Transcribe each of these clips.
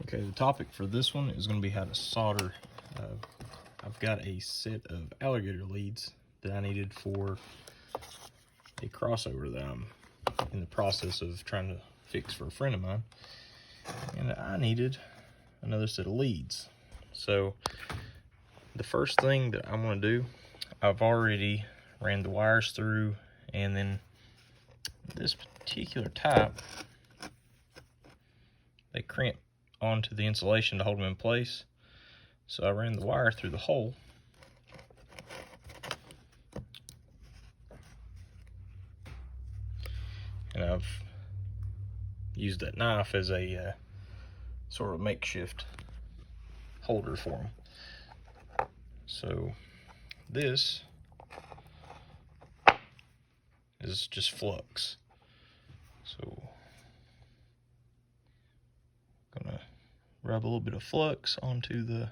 Okay, the topic for this one is going to be how to solder. I've got a set of alligator leads that I needed for a crossover that I'm in the process of trying to fix for a friend of mine. And I needed another set of leads. So the first thing that I'm going to do, I've already ran the wires through, and then this particular type, they crimp onto the insulation to hold them in place. So I ran the wire through the hole. And I've used that knife as a sort of makeshift holder for them. So this is just flux. So I'm gonna rub a little bit of flux onto the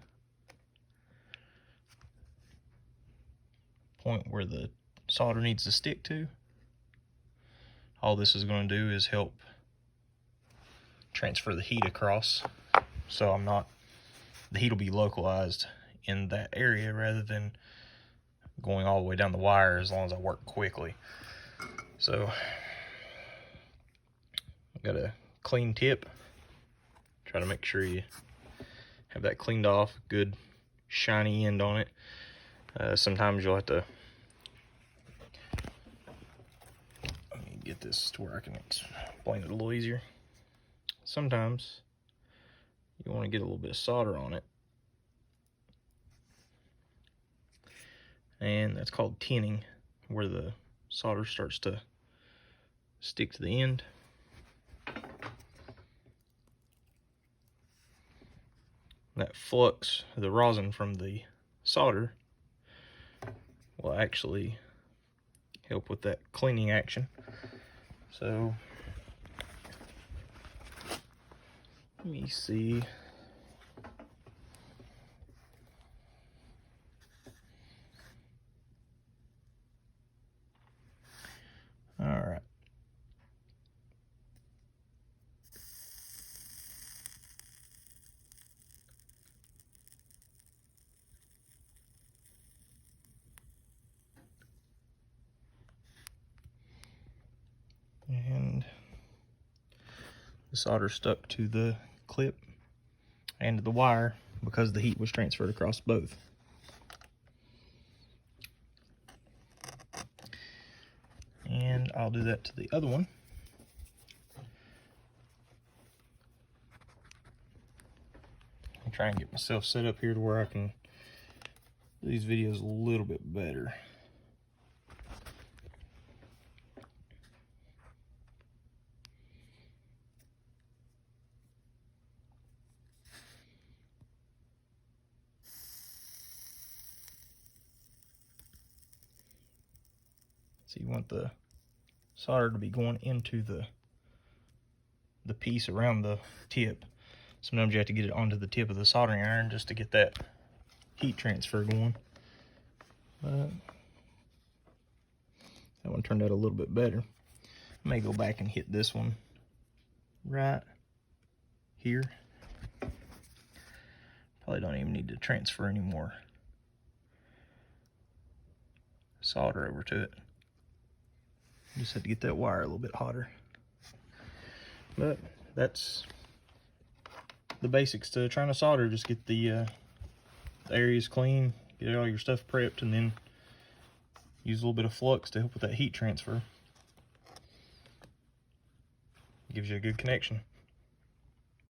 point where the solder needs to stick to. All this is going to do is help transfer the heat across, so the heat will be localized in that area rather than going all the way down the wire, as long as I work quickly. So I've got a clean tip. Try to make sure you have that cleaned off, good shiny end on it. Sometimes you'll have to, let me get this to where I can explain it a little easier. Sometimes you want to get a little bit of solder on it, and that's called tinning, where the solder starts to stick to the end. That flux, the rosin from the solder, will actually help with that cleaning action. So let me see. All right. And the solder stuck to the clip and to the wire because the heat was transferred across both. And I'll do that to the other one. I'll try and get myself set up here to where I can do these videos a little bit better. So you want the solder to be going into the piece around the tip. Sometimes you have to get it onto the tip of the soldering iron just to get that heat transfer going. But that one turned out a little bit better. I may go back and hit this one right here. Probably don't even need to transfer any more solder over to it. Just have to get that wire a little bit hotter. But that's the basics to trying to solder. Just get the areas clean, get all your stuff prepped, and then use a little bit of flux to help with that heat transfer. Gives you a good connection.